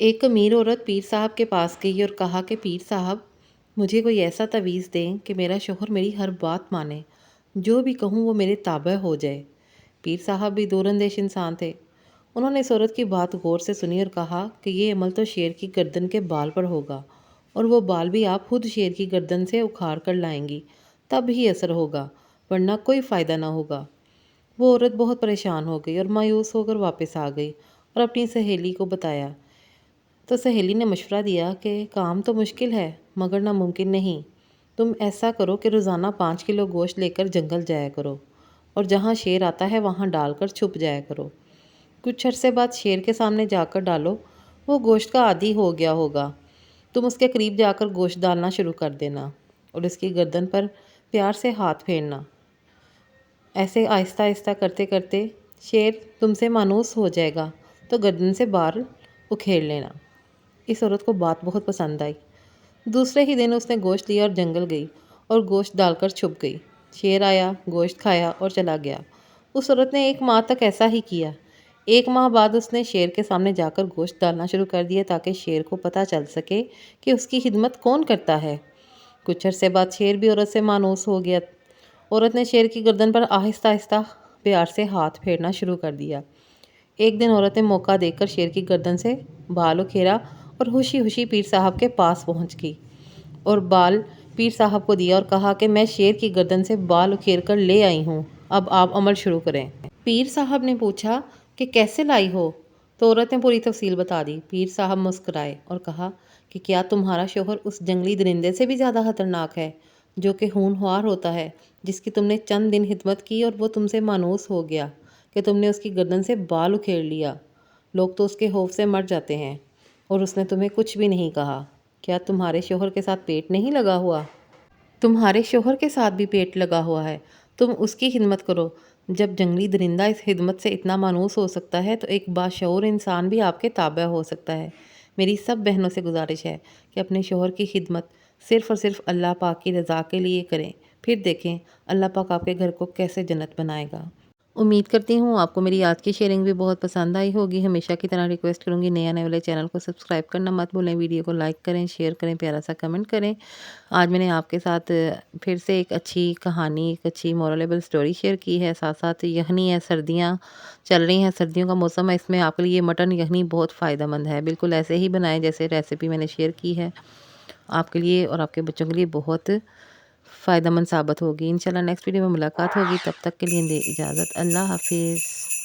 ایک امیر عورت پیر صاحب کے پاس گئی اور کہا کہ پیر صاحب مجھے کوئی ایسا تعویذ دیں کہ میرا شوہر میری ہر بات مانے، جو بھی کہوں وہ میرے تابع ہو جائے۔ پیر صاحب بھی دور اندیش انسان تھے۔ انہوں نے اس عورت کی بات غور سے سنی اور کہا کہ یہ عمل تو شیر کی گردن کے بال پر ہوگا، اور وہ بال بھی آپ خود شیر کی گردن سے اکھاڑ کر لائیں گی، تب ہی اثر ہوگا، ورنہ کوئی فائدہ نہ ہوگا۔ وہ عورت بہت پریشان ہو گئی اور مایوس ہو کر واپس آ گئی اور اپنی سہیلی کو بتایا۔ تو سہیلی نے مشورہ دیا کہ کام تو مشکل ہے مگر ناممکن نہیں۔ تم ایسا کرو کہ روزانہ 5 کلو گوشت لے کر جنگل جایا کرو، اور جہاں شیر آتا ہے وہاں ڈال کر چھپ جایا کرو۔ کچھ عرصے بعد شیر کے سامنے جا کر ڈالو، وہ گوشت کا عادی ہو گیا ہوگا۔ تم اس کے قریب جا کر گوشت ڈالنا شروع کر دینا اور اس کی گردن پر پیار سے ہاتھ پھیرنا۔ ایسے آہستہ آہستہ کرتے کرتے شیر تم سے مانوس ہو جائے گا، تو گردن سے بال اکھیڑ لینا۔ اس عورت کو بات بہت پسند آئی۔ دوسرے ہی دن اس نے گوشت لیا اور جنگل گئی اور گوشت ڈال کر چھپ گئی۔ شیر آیا، گوشت کھایا اور چلا گیا۔ اس عورت نے 1 ماہ تک ایسا ہی کیا۔ 1 ماہ بعد اس نے شیر کے سامنے جا کر گوشت ڈالنا شروع کر دیا تاکہ شیر کو پتہ چل سکے کہ اس کی خدمت کون کرتا ہے۔ کچھ عرصے بعد شیر بھی عورت سے مانوس ہو گیا۔ عورت نے شیر کی گردن پر آہستہ آہستہ پیار سے ہاتھ پھیرنا شروع کر دیا۔ ایک دن عورت نے موقع دیکھ کر شیر کی گردن سے بال اکھیرا اور خوشی خوشی پیر صاحب کے پاس پہنچ گئی اور بال پیر صاحب کو دیا اور کہا کہ میں شیر کی گردن سے بال اکھیر کر لے آئی ہوں، اب آپ عمل شروع کریں۔ پیر صاحب نے پوچھا کہ کیسے لائی ہو؟ تو عورت نے پوری تفصیل بتا دی۔ پیر صاحب مسکرائے اور کہا کہ کیا تمہارا شوہر اس جنگلی درندے سے بھی زیادہ خطرناک ہے جو کہ ہونہار ہوتا ہے، جس کی تم نے چند دن خدمت کی اور وہ تم سے مانوس ہو گیا کہ تم نے اس کی گردن سے بال اکھیڑ لیا؟ لوگ تو اس کے خوف سے مر جاتے ہیں، اور اس نے تمہیں کچھ بھی نہیں کہا۔ کیا تمہارے شوہر کے ساتھ پیٹ نہیں لگا ہوا؟ تمہارے شوہر کے ساتھ بھی پیٹ لگا ہوا ہے، تم اس کی خدمت کرو۔ جب جنگلی درندہ اس خدمت سے اتنا مانوس ہو سکتا ہے تو ایک باشعور انسان بھی آپ کے تابع ہو سکتا ہے۔ میری سب بہنوں سے گزارش ہے کہ اپنے شوہر کی خدمت صرف اور صرف اللہ پاک کی رضا کے لیے کریں، پھر دیکھیں اللہ پاک آپ کے گھر کو کیسے جنت بنائے گا۔ امید کرتی ہوں آپ کو میری آج کی شیئرنگ بھی بہت پسند آئی ہوگی۔ ہمیشہ کی طرح ریکویسٹ کروں گی نئے آنے والے چینل کو سبسکرائب کرنا مت بھولیں، ویڈیو کو لائک کریں، شیئر کریں، پیارا سا کمنٹ کریں۔ آج میں نے آپ کے ساتھ پھر سے ایک اچھی کہانی، ایک اچھی مورلیبل سٹوری شیئر کی ہے۔ ساتھ ساتھ یخنی ہے، سردیاں چل رہی ہیں، سردیوں کا موسم ہے، اس میں آپ کے لیے مٹن یخنی بہت فائدہ مند ہے۔ بالکل ایسے ہی بنائیں جیسے ریسیپی میں نے شیئر کی ہے، آپ کے لیے اور آپ کے بچوں کے لیے بہت فائدہ مند ثابت ہوگی۔ انشاءاللہ نیکسٹ ویڈیو میں ملاقات ہوگی، تب تک کے لیے دے اجازت، اللہ حافظ۔